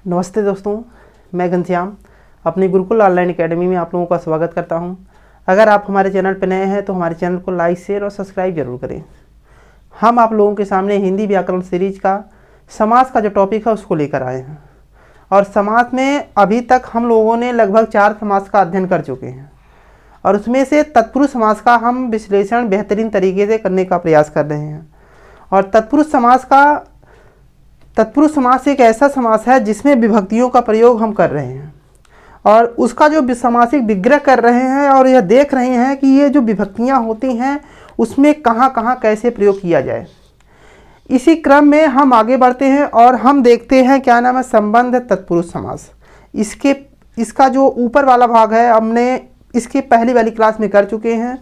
नमस्ते दोस्तों, मैं घनश्याम अपनी गुरुकुल ऑनलाइन एकेडमी में आप लोगों का स्वागत करता हूं। अगर आप हमारे चैनल पर नए हैं तो हमारे चैनल को लाइक, शेयर और सब्सक्राइब जरूर करें। हम आप लोगों के सामने हिंदी व्याकरण सीरीज का समास का जो टॉपिक है उसको लेकर आए हैं। और समास में अभी तक हम लोगों ने लगभग 4 समास का अध्ययन कर चुके हैं और उसमें से तत्पुरुष समास का हम विश्लेषण बेहतरीन तरीके से करने का प्रयास कर रहे हैं। और तत्पुरुष समास एक ऐसा समास है जिसमें विभक्तियों का प्रयोग हम कर रहे हैं और उसका जो समासिक विग्रह कर रहे हैं और यह देख रहे हैं कि ये जो विभक्तियां होती हैं उसमें कहाँ कहाँ कैसे प्रयोग किया जाए। इसी क्रम में हम आगे बढ़ते हैं और हम देखते हैं क्या नाम है, संबंध तत्पुरुष समास। इसका जो ऊपर वाला भाग है हमने इसके पहली वाली क्लास में कर चुके हैं।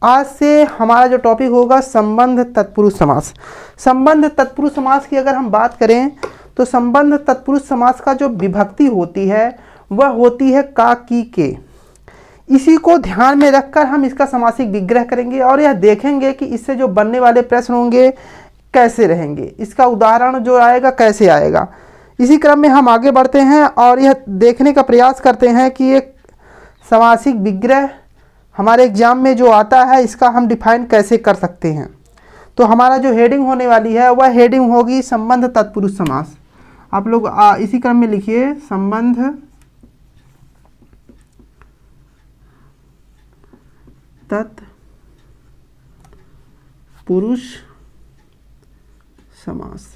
आज से हमारा जो टॉपिक होगा संबंध तत्पुरुष समास। संबंध तत्पुरुष समास की अगर हम बात करें तो संबंध तत्पुरुष समास का जो विभक्ति होती है वह होती है का, की, के। इसी को ध्यान में रखकर हम इसका समासिक विग्रह करेंगे और यह देखेंगे कि इससे जो बनने वाले प्रश्न होंगे कैसे रहेंगे, इसका उदाहरण जो आएगा कैसे आएगा। इसी क्रम में हम आगे बढ़ते हैं और यह देखने का प्रयास करते हैं कि एक समासिक विग्रह हमारे एग्जाम में जो आता है इसका हम डिफाइन कैसे कर सकते हैं। तो हमारा जो हेडिंग होने वाली है वह हेडिंग होगी संबंध तत्पुरुष समास। आप लोग इसी क्रम में लिखिए संबंध तत्पुरुष समास।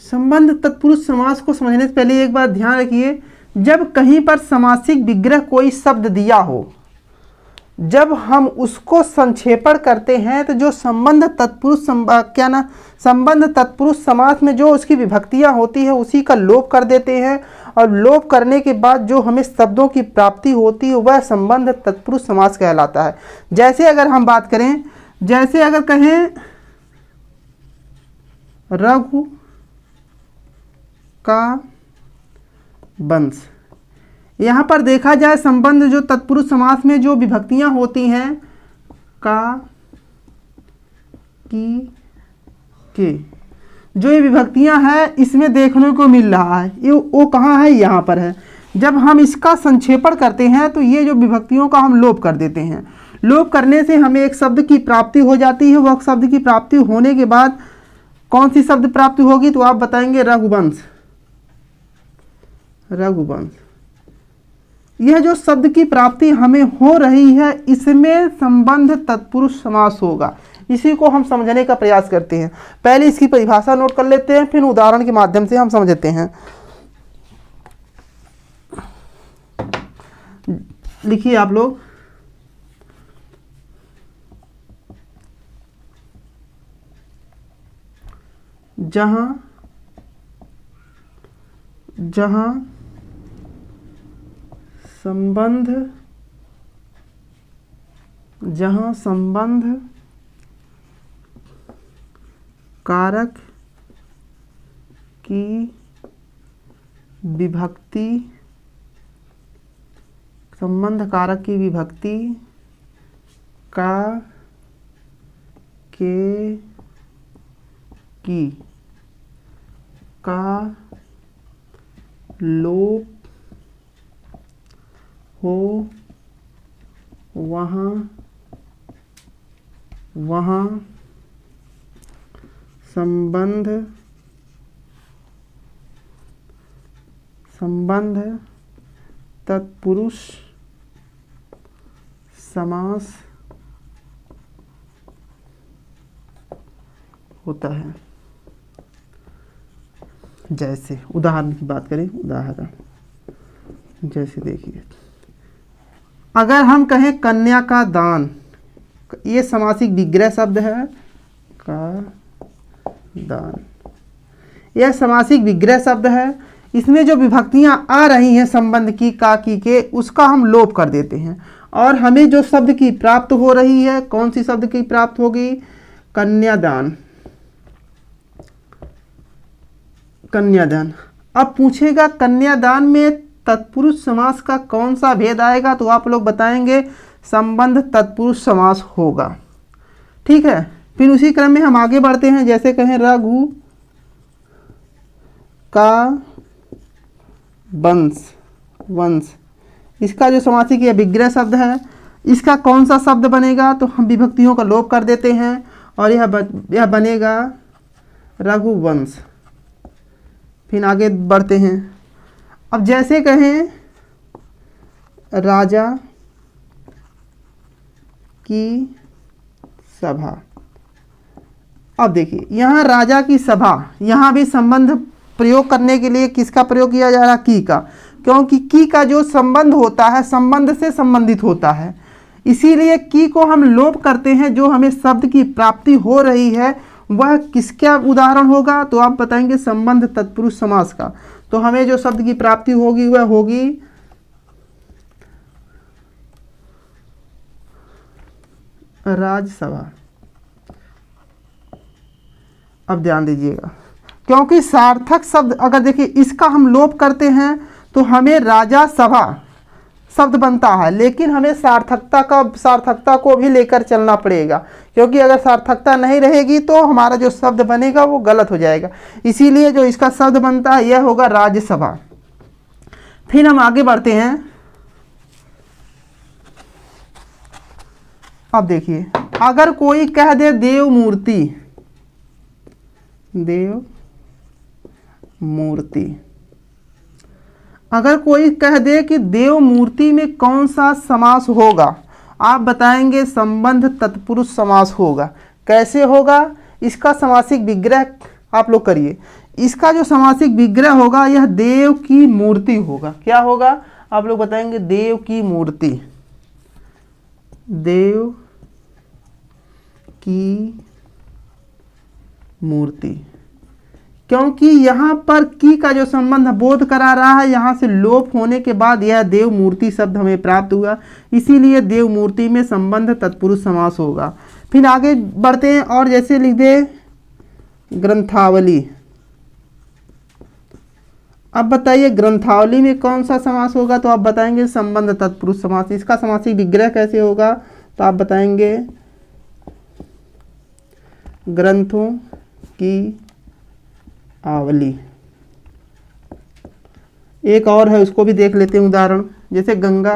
संबंध तत्पुरुष समास को समझने से पहले एक बात ध्यान रखिए, जब कहीं पर समासिक विग्रह कोई शब्द दिया हो, जब हम उसको संक्षेपण करते हैं तो जो संबंध तत्पुरुष समास में जो उसकी विभक्तियां होती है उसी का लोप कर देते हैं और लोप करने के बाद जो हमें शब्दों की प्राप्ति होती है वह संबंध तत्पुरुष समास कहलाता है। जैसे अगर हम बात करें, जैसे अगर कहें रघु का वंश, यहाँ पर देखा जाए संबंध जो तत्पुरुष समास में जो विभक्तियां होती हैं का, की, के, जो ये विभक्तियां हैं इसमें देखने को मिल रहा है ये वो कहाँ है, यहाँ पर है। जब हम इसका संक्षेपण करते हैं तो ये जो विभक्तियों का हम लोप कर देते हैं। लोप करने से हमें एक शब्द की प्राप्ति हो जाती है। वह शब्द की प्राप्ति होने के बाद कौन सी शब्द प्राप्ति होगी तो आप बताएंगे रघुवंश। रघुवंश, यह जो शब्द की प्राप्ति हमें हो रही है इसमें संबंध तत्पुरुष समास होगा। इसी को हम समझने का प्रयास करते हैं। पहले इसकी परिभाषा नोट कर लेते हैं, फिर उदाहरण के माध्यम से हम समझते हैं। लिखिए आप लोग, जहां संबंध कारक की विभक्ति, संबंध कारक की विभक्ति का, के, की का लोप हो वहाँ संबंध तत्पुरुष समास होता है। जैसे उदाहरण की बात करें, उदाहरण जैसे देखिए, अगर हम कहें कन्या का दान, ये समासिक विग्रह शब्द है का दान, यह समासिक विग्रह शब्द है। इसमें जो विभक्तियां आ रही हैं संबंध की, का, की, के, उसका हम लोप कर देते हैं और हमें जो शब्द की प्राप्त हो रही है, कौन सी शब्द की प्राप्त होगी, कन्यादान। कन्यादान। अब पूछेगा कन्यादान में तत्पुरुष समास का कौन सा भेद आएगा तो आप लोग बताएंगे संबंध तत्पुरुष समास होगा। ठीक है, फिर उसी क्रम में हम आगे बढ़ते हैं। जैसे कहें रघु का वंश, वंश, इसका जो समासिक या विग्रह शब्द है, इसका कौन सा शब्द बनेगा? तो हम विभक्तियों का लोप कर देते हैं और यह बनेगा रघुवंश। फिर आगे बढ़ते हैं। अब जैसे कहें राजा की सभा। अब देखिए यहाँ राजा की सभा, यहाँ भी संबंध प्रयोग करने के लिए किसका प्रयोग किया जा रहा है? की का, क्योंकि की का जो संबंध होता है संबंध से संबंधित होता है, इसीलिए की को हम लोप करते हैं। जो हमें शब्द की प्राप्ति हो रही है वह किसका उदाहरण होगा? तो आप बताएंगे संबंध तत्पुरुष समास का। तो हमें जो शब्द की प्राप्ति होगी वह होगी राजसभा। अब ध्यान दीजिएगा, क्योंकि सार्थक शब्द अगर देखिए इसका हम लोप करते हैं तो हमें राजा सभा शब्द बनता है, लेकिन हमें सार्थकता को भी लेकर चलना पड़ेगा, क्योंकि अगर सार्थकता नहीं रहेगी तो हमारा जो शब्द बनेगा वो गलत हो जाएगा। इसीलिए जो इसका शब्द बनता है यह होगा राज्यसभा। फिर हम आगे बढ़ते हैं। अब देखिए अगर कोई कह दे देव मूर्ति, देव मूर्ति, अगर कोई कह दे कि देव मूर्ति में कौन सा समास होगा? आप बताएंगे संबंध तत्पुरुष समास होगा। कैसे होगा? इसका समासिक विग्रह आप लोग करिए। इसका जो समासिक विग्रह होगा यह देव की मूर्ति होगा। क्या होगा? आप लोग बताएंगे देव की मूर्ति, देव की मूर्ति, क्योंकि यहाँ पर की का जो संबंध बोध करा रहा है, यहाँ से लोप होने के बाद यह देव मूर्ति शब्द हमें प्राप्त हुआ, इसीलिए देव मूर्ति में संबंध तत्पुरुष समास होगा। फिर आगे बढ़ते हैं और जैसे लिख दे ग्रंथावली। अब बताइए ग्रंथावली में कौन सा समास होगा? तो आप बताएंगे संबंध तत्पुरुष समास। इसका समासिक विग्रह कैसे होगा? तो आप बताएंगे ग्रंथों की आवली। एक और है उसको भी देख लेते हैं उदाहरण, जैसे गंगा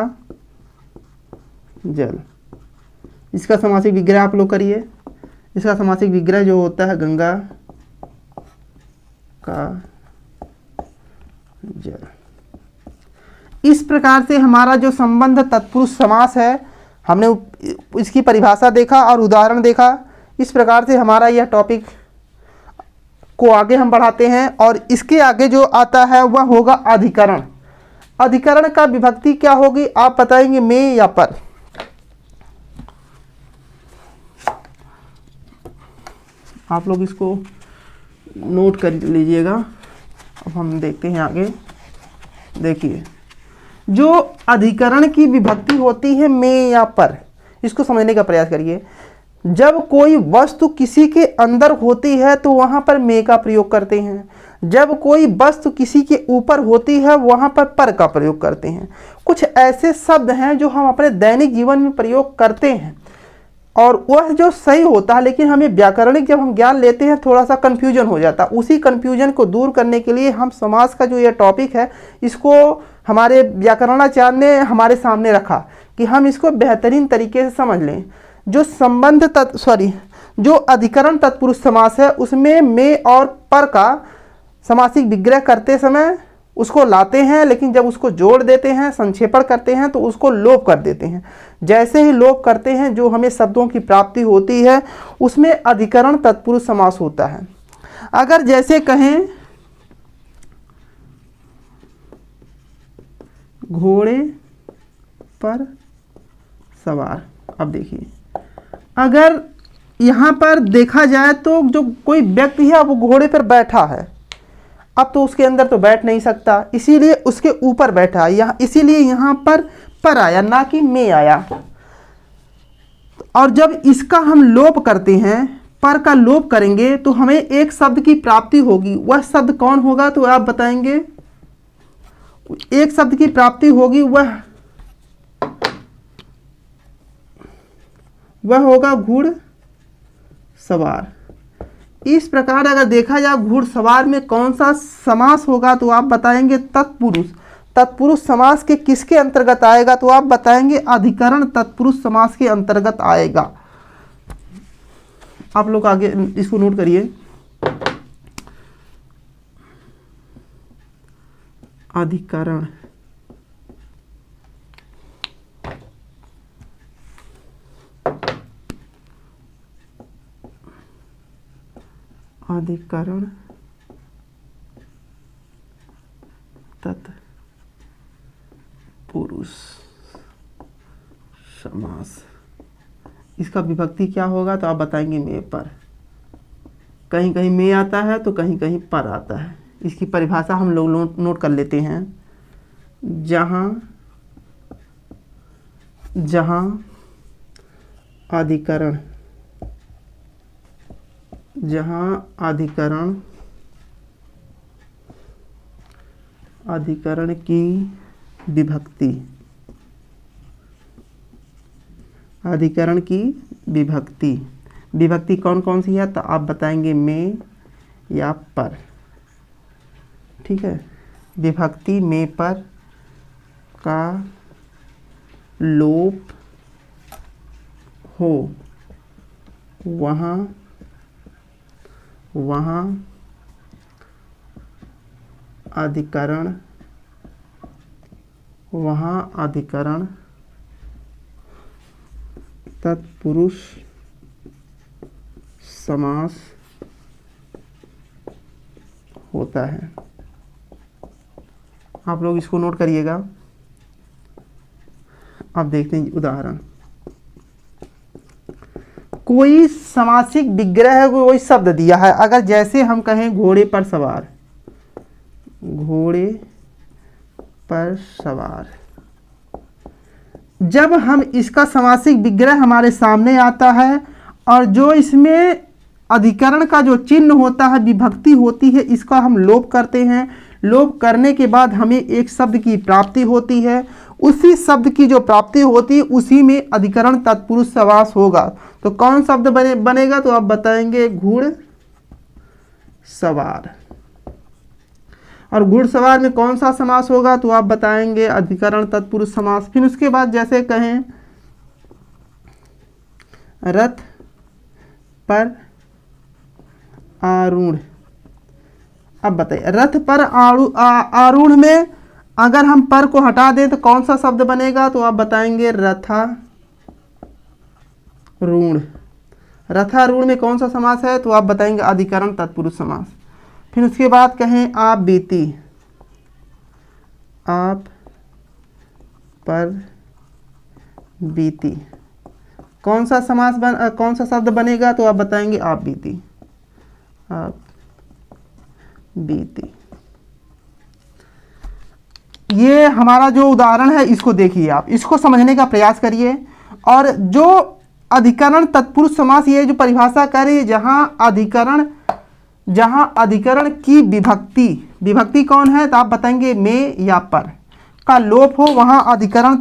जल। इसका समासिक विग्रह आप लोग करिए। इसका समासिक विग्रह जो होता है गंगा का जल। इस प्रकार से हमारा जो संबंध तत्पुरुष समास है, हमने इसकी परिभाषा देखा और उदाहरण देखा। इस प्रकार से हमारा यह टॉपिक को आगे हम बढ़ाते हैं और इसके आगे जो आता है वह होगा अधिकरण। अधिकरण का विभक्ति क्या होगी? आप बताएंगे में या पर। आप लोग इसको नोट कर लीजिएगा। अब हम देखते हैं आगे। देखिए जो अधिकरण की विभक्ति होती है में या पर, इसको समझने का प्रयास करिए। जब कोई वस्तु किसी के अंदर होती है तो वहां पर में का प्रयोग करते हैं। जब कोई वस्तु किसी के ऊपर होती है वहां पर का प्रयोग करते हैं। कुछ ऐसे शब्द हैं जो हम अपने दैनिक जीवन में प्रयोग करते हैं और वह जो सही होता है, लेकिन हमें व्याकरणिक जब हम ज्ञान लेते हैं थोड़ा सा कन्फ्यूजन हो जाता है। उसी कन्फ्यूजन को दूर करने के लिए हम समास का जो यह टॉपिक है इसको हमारे व्याकरणाचार्य ने हमारे सामने रखा कि हम इसको बेहतरीन तरीके से समझ लें। जो जो अधिकरण तत्पुरुष समास है उसमें में और पर का समासिक विग्रह करते समय उसको लाते हैं, लेकिन जब उसको जोड़ देते हैं, संक्षेपण करते हैं तो उसको लोप कर देते हैं। जैसे ही लोप करते हैं जो हमें शब्दों की प्राप्ति होती है उसमें अधिकरण तत्पुरुष समास होता है। अगर जैसे कहें घोड़े पर सवार। अब देखिए अगर यहाँ पर देखा जाए तो जो कोई व्यक्ति है वो घोड़े पर बैठा है, अब तो उसके अंदर तो बैठ नहीं सकता, इसीलिए उसके ऊपर बैठा है, यहाँ इसीलिए यहाँ पर आया ना कि में आया। और जब इसका हम लोप करते हैं, पर का लोप करेंगे तो हमें एक शब्द की प्राप्ति होगी। वह शब्द कौन होगा? तो आप बताएंगे एक शब्द की प्राप्ति होगी, वह होगा घुड़सवार। इस प्रकार अगर देखा जाए घुड़सवार में कौन सा समास होगा तो आप बताएंगे तत्पुरुष। तत्पुरुष समास के किसके अंतर्गत आएगा? तो आप बताएंगे अधिकरण तत्पुरुष समास के अंतर्गत आएगा। आप लोग आगे इसको नोट करिए। अधिकरण अधिकरण तत्पुरुष समास, इसका विभक्ति क्या होगा? तो आप बताएंगे में पर। कहीं कहीं में आता है तो कहीं कहीं पर आता है। इसकी परिभाषा हम लोग नोट कर लेते हैं। जहाँ जहाँ अधिकरण अधिकरण की विभक्ति, अधिकरण की विभक्ति कौन कौन सी है? तो आप बताएंगे में या पर। ठीक है, विभक्ति में पर का लोप हो वहाँ अधिकरण तत्पुरुष समास होता है। आप लोग इसको नोट करिएगा। आप देखते हैं उदाहरण। कोई समासिक विग्रह कोई शब्द दिया है, अगर जैसे हम कहें घोड़े पर सवार, घोड़े पर सवार, जब हम इसका समासिक विग्रह हमारे सामने आता है और जो इसमें अधिकरण का जो चिन्ह होता है, विभक्ति होती है, इसका हम लोप करते हैं। लोप करने के बाद हमें एक शब्द की प्राप्ति होती है। उसी शब्द की जो प्राप्ति होती है उसी में अधिकरण तत्पुरुष समास होगा। तो कौन शब्द बनेगा? तो आप बताएंगे घुड़ सवार। और घुड़सवार में कौन सा समास होगा? तो आप बताएंगे अधिकरण तत्पुरुष समास। फिर उसके बाद जैसे कहें रथ पर आरूढ़। अब बताइए रथ पर आरूढ़ में अगर हम पर को हटा दें तो कौन सा शब्द बनेगा? तो आप बताएंगे रथारूढ़। रथारूढ़ में कौन सा समास है? तो आप बताएंगे अधिकरण तत्पुरुष समास। फिर उसके बाद कहें आप बीती, आप पर बीती, कौन सा कौन सा शब्द बनेगा? तो आप बताएंगे आप बीती, आप बीती। ये हमारा जो उदाहरण है इसको देखिए, आप इसको समझने का प्रयास करिए। और जो अधिकरण तत्पुरुष समास, ये जो परिभाषा करें, जहां अधिकरण की विभक्ति कौन है? तो आप बताएंगे में या पर का लोप हो वहां अधिकरण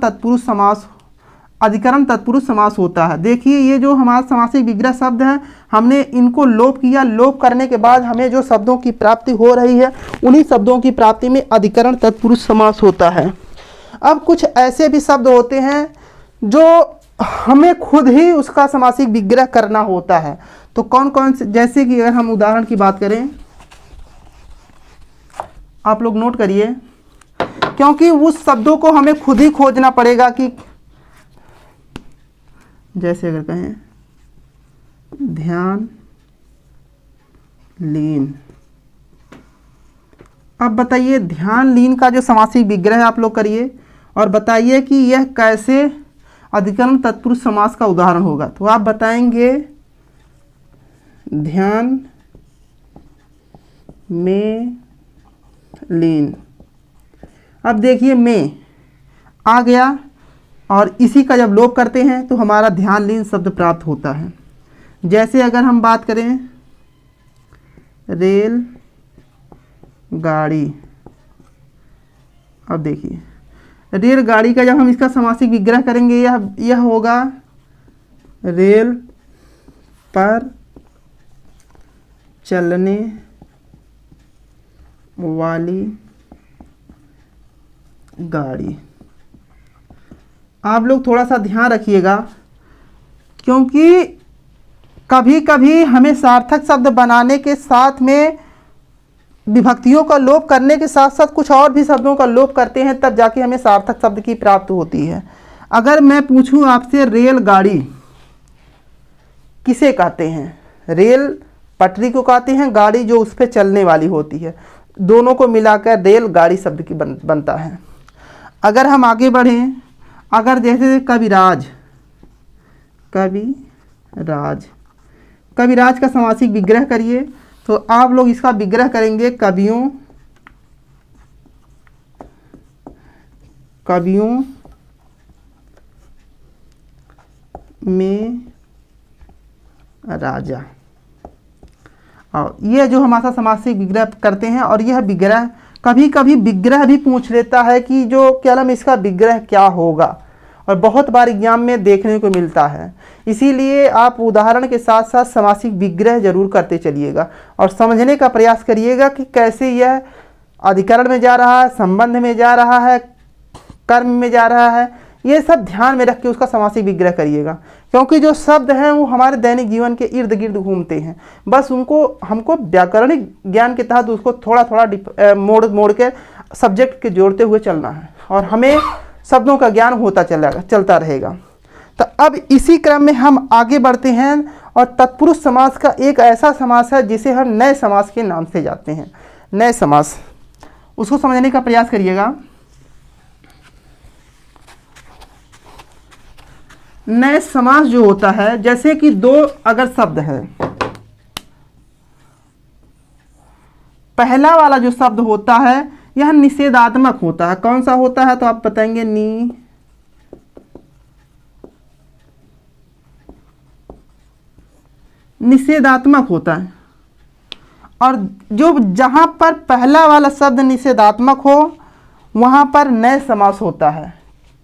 तत्पुरुष समास होता है। देखिए ये जो हमारा समासिक विग्रह शब्द है, हमने इनको लोप किया। लोप करने के बाद हमें जो शब्दों की प्राप्ति हो रही है, उन्हीं शब्दों की प्राप्ति में अधिकरण तत्पुरुष समास होता है। अब कुछ ऐसे भी शब्द होते हैं जो हमें खुद ही उसका समासिक विग्रह करना होता है। तो कौन कौन से? जैसे कि अगर हम उदाहरण की बात करें, आप लोग नोट करिए, क्योंकि उस शब्दों को हमें खुद ही खोजना पड़ेगा कि जैसे अगर कहें ध्यान लीन। अब बताइए ध्यान लीन का जो समासिक विग्रह आप लोग करिए और बताइए कि यह कैसे अधिकरण तत्पुरुष समास का उदाहरण होगा। तो आप बताएंगे ध्यान में लीन। अब देखिए में आ गया और इसी का जब लोप करते हैं तो हमारा ध्यान लीन शब्द प्राप्त होता है। जैसे अगर हम बात करें रेल गाड़ी, अब देखिए रेल गाड़ी का जब हम इसका समासिक विग्रह करेंगे यह होगा रेल पर चलने वाली गाड़ी। आप लोग थोड़ा सा ध्यान रखिएगा, क्योंकि कभी कभी हमें सार्थक शब्द बनाने के साथ में विभक्तियों का लोप करने के साथ साथ कुछ और भी शब्दों का लोप करते हैं, तब जाके हमें सार्थक शब्द की प्राप्ति होती है। अगर मैं पूछूं आपसे, रेलगाड़ी किसे कहते हैं? रेल पटरी को कहते हैं, गाड़ी जो उस पर चलने वाली होती है, दोनों को मिलाकर रेलगाड़ी शब्द की बनता है। अगर हम आगे बढ़ें, अगर जैसे कविराज, कविराज का समासिक विग्रह करिए, तो आप लोग इसका विग्रह करेंगे कवियों में राजा। और ये जो हमारा समासिक विग्रह करते हैं, और यह विग्रह कभी कभी विग्रह भी पूछ लेता है कि जो क्या नाम इसका विग्रह क्या होगा, और बहुत बार एग्जाम में देखने को मिलता है। इसीलिए आप उदाहरण के साथ साथ समासिक विग्रह जरूर करते चलिएगा और समझने का प्रयास करिएगा कि कैसे यह अधिकरण में जा रहा है, संबंध में जा रहा है, कर्म में जा रहा है। ये सब ध्यान में रख के उसका समासिक विग्रह करिएगा, क्योंकि जो शब्द हैं वो हमारे दैनिक जीवन के इर्द गिर्द घूमते हैं। बस हमको व्याकरणिक ज्ञान के तहत उसको थोड़ा थोड़ा मोड़ के सब्जेक्ट के जोड़ते हुए चलना है, और हमें शब्दों का ज्ञान होता चलता रहेगा। तो अब इसी क्रम में हम आगे बढ़ते हैं, और तत्पुरुष समास का एक ऐसा समास है जिसे हम नए समास के नाम से जानते हैं। नए समास, उसको समझने का प्रयास करिएगा। नए समास जो होता है, जैसे कि दो अगर शब्द है, पहला वाला जो शब्द होता है यह निषेधात्मक होता है। कौन सा होता है? तो आप बताएंगे निषेधात्मक होता है। और जो जहां पर पहला वाला शब्द निषेधात्मक हो वहां पर नए समास होता है।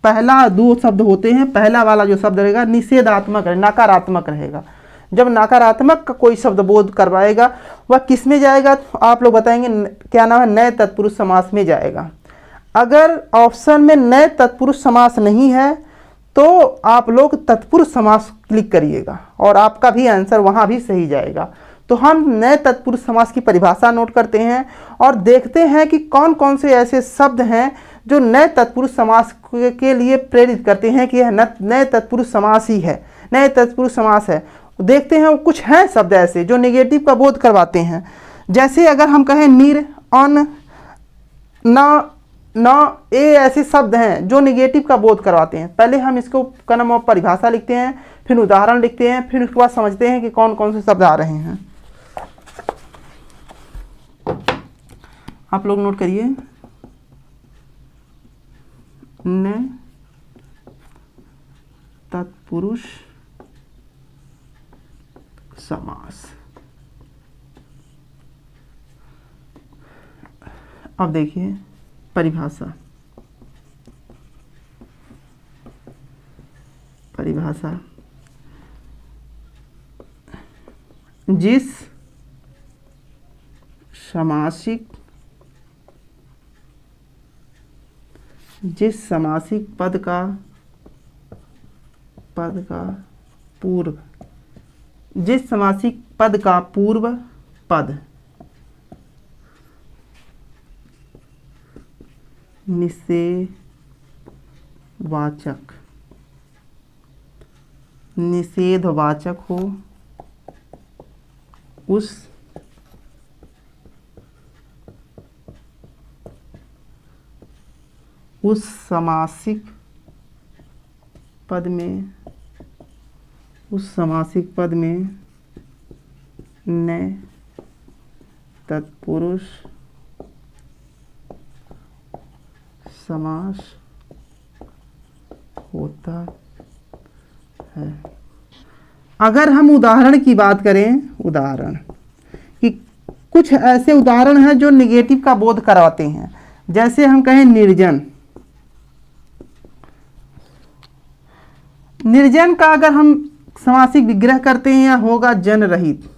पहला दो शब्द होते हैं, पहला वाला जो शब्द रहेगा निषेधात्मक नकारात्मक रहेगा। जब नकारात्मक का कोई शब्द बोध करवाएगा वह किस में जाएगा? तो आप लोग बताएंगे क्या नाम है? नए तत्पुरुष समास में जाएगा। अगर ऑप्शन में नए तत्पुरुष समास नहीं है तो आप लोग तत्पुरुष समास क्लिक करिएगा और आपका भी आंसर वहां भी सही जाएगा। तो हम नए तत्पुरुष समास की परिभाषा नोट करते हैं और देखते हैं कि कौन कौन से ऐसे शब्द हैं जो नए तत्पुरुष समास के लिए प्रेरित करते हैं कि यह नए तत्पुरुष समास ही है, नए तत्पुरुष समास है। देखते हैं कुछ हैं शब्द ऐसे जो नेगेटिव का बोध करवाते हैं। जैसे अगर हम कहें निर, अन, न, ये ऐसे शब्द हैं जो नेगेटिव का बोध करवाते हैं। पहले हम इसको का नाम परिभाषा लिखते हैं, फिर उदाहरण लिखते हैं, फिर उसके बाद समझते हैं कि कौन कौन से शब्द आ रहे हैं। आप लोग नोट करिए। न तत्पुरुष समास। अब देखिए परिभाषा। जिस समासिक पद का पूर्व, जिस समासिक पद का पूर्व पद निषेधवाचक हो, उस समासिक पद में नए तत्पुरुष समास होता है। अगर हम उदाहरण की बात करें, उदाहरण कि कुछ ऐसे उदाहरण हैं जो निगेटिव का बोध करवाते हैं। जैसे हम कहें निर्जन, निर्जन का अगर हम समासिक विग्रह करते हैं, यह होगा जन रहित।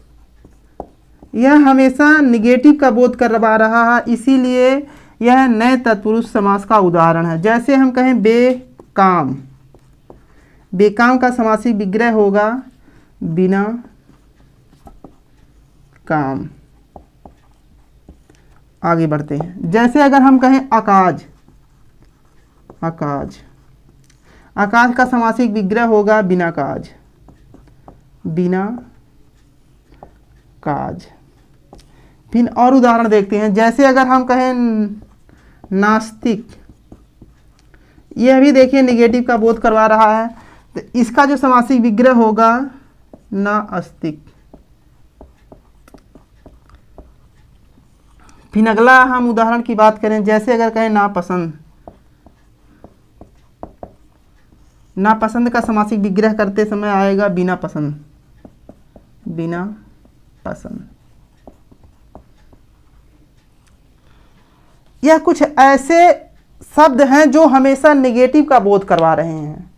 यह हमेशा निगेटिव का बोध करवा रहा है, इसीलिए यह नए तत्पुरुष समास का उदाहरण है। जैसे हम कहें बेकाम, बेकाम का समासिक विग्रह होगा बिना काम। आगे बढ़ते हैं। जैसे अगर हम कहें अकाज, अकाज, अकाज का समासिक विग्रह होगा बिना काज, बिना काज। फिर और उदाहरण देखते हैं। जैसे अगर हम कहें नास्तिक, यह भी देखिए निगेटिव का बोध करवा रहा है, तो इसका जो समासिक विग्रह होगा नास्तिक। फिर अगला हम उदाहरण की बात करें। जैसे अगर कहें नापसंद, नापसंद का समासिक विग्रह करते समय आएगा बिना पसंद, बिना पसंद। यह कुछ ऐसे शब्द हैं जो हमेशा नेगेटिव का बोध करवा रहे हैं,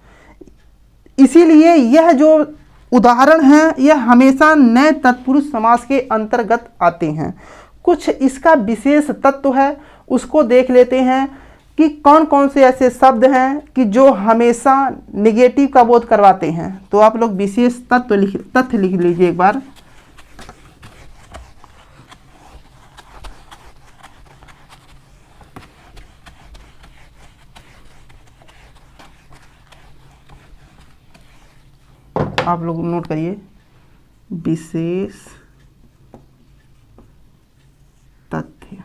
इसीलिए यह जो उदाहरण हैं यह हमेशा नए तत्पुरुष समास के अंतर्गत आते हैं। कुछ इसका विशेष तत्व है, उसको देख लेते हैं कि कौन कौन से ऐसे शब्द हैं कि जो हमेशा नेगेटिव का बोध करवाते हैं। तो आप लोग विशेष तथ्य लिख लीजिए एक बार। आप लोग नोट करिए, विशेष तथ्य।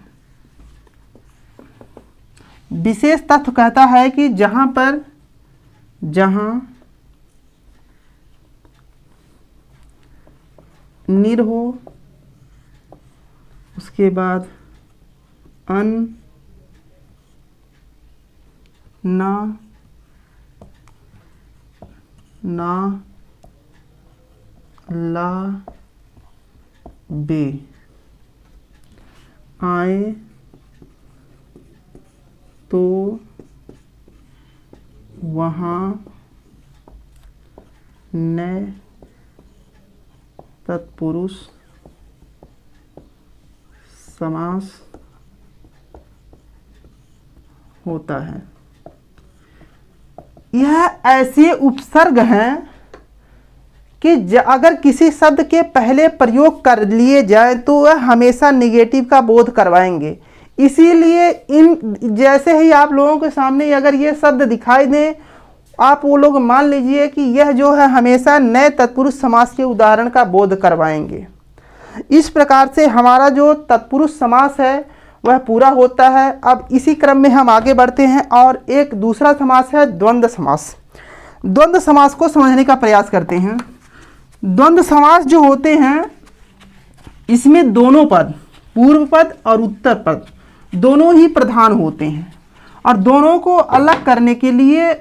विशेष तथ्य कहता है कि जहां निर हो, उसके बाद अन, ना, ला, बे आए तो वहाँ नए तत्पुरुष समास होता है। यह ऐसे उपसर्ग हैं कि अगर किसी शब्द के पहले प्रयोग कर लिए जाए तो वह हमेशा नेगेटिव का बोध करवाएंगे। इसीलिए इन जैसे ही आप लोगों के सामने अगर ये शब्द दिखाई दें, आप वो लोग मान लीजिए कि यह जो है हमेशा नए तत्पुरुष समास के उदाहरण का बोध करवाएंगे। इस प्रकार से हमारा जो तत्पुरुष समास है वह पूरा होता है। अब इसी क्रम में हम आगे बढ़ते हैं और एक दूसरा समास है द्वंद्व समास। द्वंद्व समास को समझने का प्रयास करते हैं। द्वंद्व समास जो होते हैं इसमें दोनों पद, पूर्व पद और उत्तर पद, दोनों ही प्रधान होते हैं और दोनों को अलग करने के लिए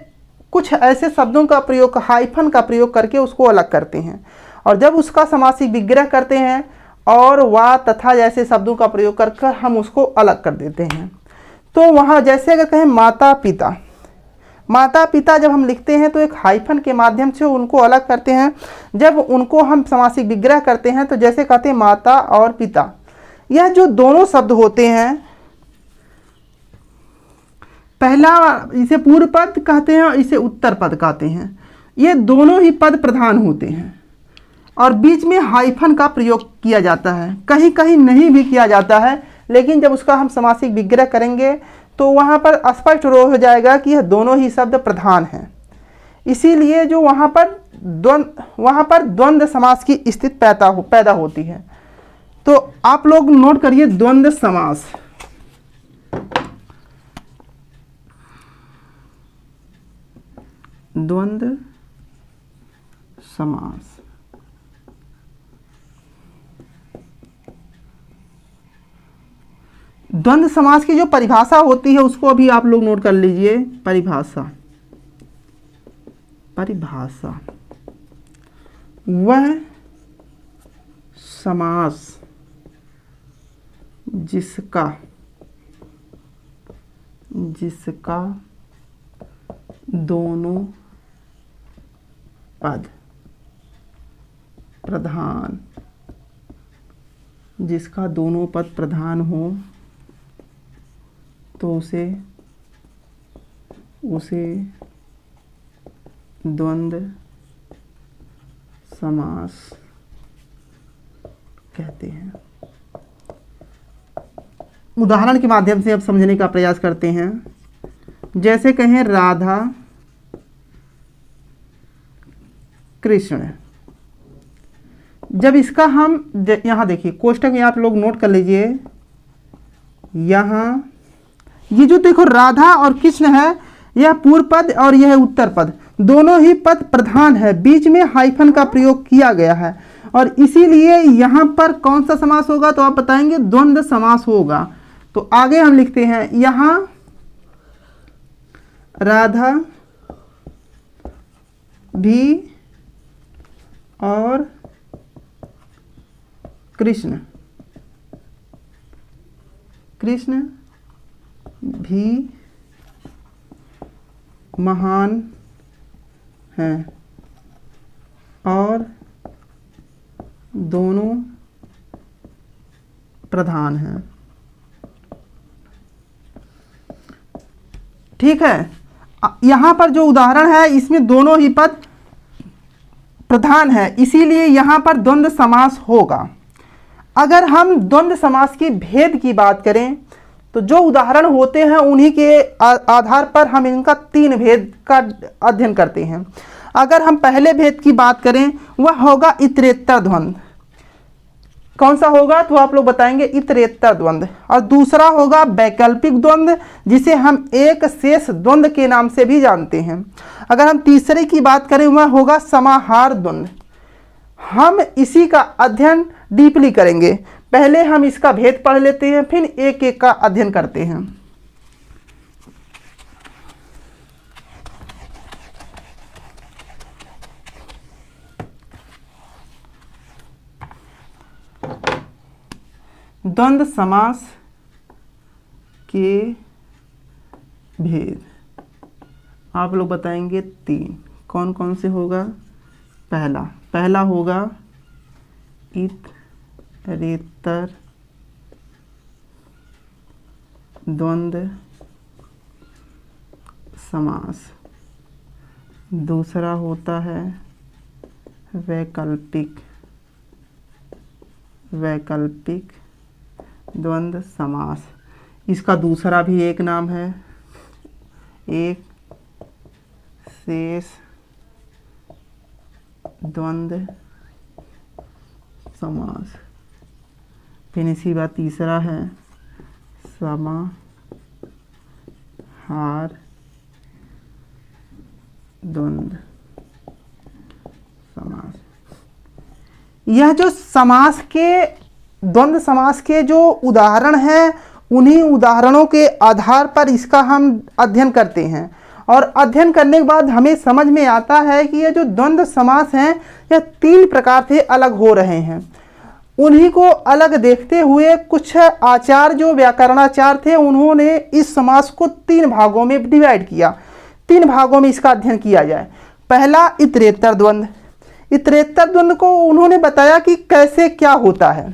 कुछ ऐसे शब्दों का प्रयोग, हाइफन का प्रयोग करके उसको अलग करते हैं। और जब उसका समासिक विग्रह करते हैं और वा तथा जैसे शब्दों का प्रयोग कर हम उसको अलग कर देते हैं। तो वहाँ जैसे अगर कहें माता पिता, माता पिता जब हम लिखते हैं तो एक हाइफन के माध्यम से उनको अलग करते हैं। जब उनको हम समासिक विग्रह करते हैं तो जैसे कहते हैं माता और पिता, यह जो दोनों शब्द होते हैं, पहला इसे पूर्व पद कहते हैं और इसे उत्तर पद कहते हैं। ये दोनों ही पद प्रधान होते हैं और बीच में हाइफन का प्रयोग किया जाता है। कहीं कहीं नहीं भी किया जाता है, लेकिन जब उसका हम समासिक विग्रह करेंगे तो वहाँ पर स्पष्ट हो जाएगा कि यह दोनों ही शब्द प्रधान हैं। इसीलिए जो वहाँ पर द्वंद्व समास की स्थिति पैदा होती है। तो आप लोग नोट करिए द्वंद्व समास। द्वंद्व समास द्वंद्व समास की जो परिभाषा होती है उसको अभी आप लोग नोट कर लीजिए। परिभाषा वह समास जिसका दोनों पद प्रधान, जिसका दोनों पद प्रधान हो तो उसे द्वंद्व समास कहते हैं। उदाहरण के माध्यम से अब समझने का प्रयास करते हैं। जैसे कहें राधा कृष्ण, जब इसका हम यहाँ देखिए कोष्टक में आप लोग नोट कर लीजिए, यहाँ ये जो देखो राधा और कृष्ण है, यह पूर्व पद और यह उत्तर पद, दोनों ही पद प्रधान है, बीच में हाइफन का प्रयोग किया गया है और इसीलिए यहाँ पर कौन सा समास होगा, तो आप बताएंगे द्वंद्व समास होगा। तो आगे हम लिखते हैं, यहाँ राधा भी और कृष्ण भी महान हैं और दोनों प्रधान हैं। ठीक है, यहाँ पर जो उदाहरण है इसमें दोनों ही पद प्रधान है, इसीलिए यहाँ पर द्वंद्व समास होगा। अगर हम द्वंद्व समास की भेद की बात करें तो जो उदाहरण होते हैं उन्हीं के आधार पर हम इनका 3 भेद का अध्ययन करते हैं। अगर हम पहले भेद की बात करें वह होगा इतरेत्तर द्वंद्व। कौन सा होगा, तो आप लोग बताएंगे इतरेत्तर द्वंद्व। और दूसरा होगा वैकल्पिक द्वंद्व, जिसे हम एक शेष द्वंद्व के नाम से भी जानते हैं। अगर हम तीसरे की बात करें वह होगा समाहार द्वंद्व। हम इसी का अध्ययन डीपली करेंगे। पहले हम इसका भेद पढ़ लेते हैं, फिर एक एक का अध्ययन करते हैं। द्वंद्व समास के भेद आप लोग बताएंगे 3। कौन कौन से होगा? पहला होगा इतरेत्तर द्वंद्व समास। दूसरा होता है वैकल्पिक द्वंद्व समास। इसका दूसरा भी एक नाम है एक शेष द्वंद्व समास। फिर इसी बात तीसरा है समाहार द्वंद्व समास। यह जो समास के द्वंद्व समास के जो उदाहरण हैं उन्हीं उदाहरणों के आधार पर इसका हम अध्ययन करते हैं और अध्ययन करने के बाद हमें समझ में आता है कि ये जो द्वंद्व समास हैं यह 3 प्रकार से अलग हो रहे हैं। उन्हीं को अलग देखते हुए कुछ आचार्य जो व्याकरणाचार्य थे उन्होंने इस समास को 3 भागों में डिवाइड किया। 3 भागों में इसका अध्ययन किया जाए। पहला इतरेत्तर द्वंद्व। इतरेत्तर द्वंद्व को उन्होंने बताया कि कैसे क्या होता है।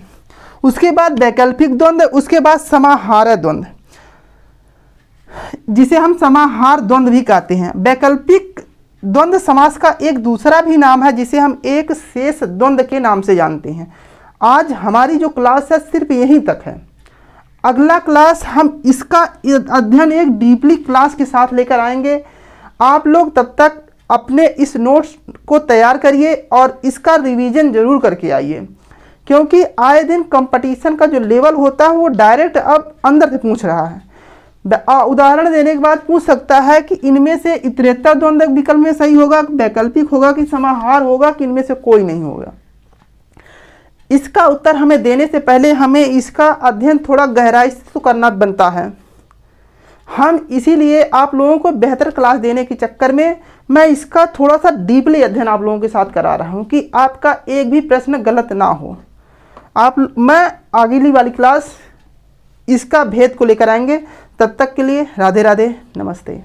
उसके बाद वैकल्पिक द्वंद्व, उसके बाद समाहार द्वंद्व, जिसे हम समाहार द्वंद्व भी कहते हैं। वैकल्पिक द्वंद्व समास का एक दूसरा भी नाम है जिसे हम एक शेष द्वंद्व के नाम से जानते हैं। आज हमारी जो क्लास है सिर्फ यहीं तक है। अगला क्लास हम इसका अध्ययन एक डीपली क्लास के साथ लेकर आएंगे। आप लोग तब तक अपने इस नोट्स को तैयार करिए और इसका रिवीजन जरूर करके आइए, क्योंकि आए दिन कंपटीशन का जो लेवल होता है वो डायरेक्ट अब अंदर से पूछ रहा है। उदाहरण देने के बाद पूछ सकता है कि इनमें से इतरेत्तर द्वंद्व विकल्प में सही होगा, वैकल्पिक होगा कि समाहार होगा, कि इनमें से कोई नहीं होगा। इसका उत्तर हमें देने से पहले हमें इसका अध्ययन थोड़ा गहराई से तो करना बनता है। हम इसीलिए आप लोगों को बेहतर क्लास देने के चक्कर में मैं इसका थोड़ा सा डीपली अध्ययन आप लोगों के साथ करा रहा हूँ कि आपका एक भी प्रश्न गलत ना हो। मैं अगली वाली क्लास इसका भेद को लेकर आएंगे। तब तक के लिए राधे राधे, नमस्ते।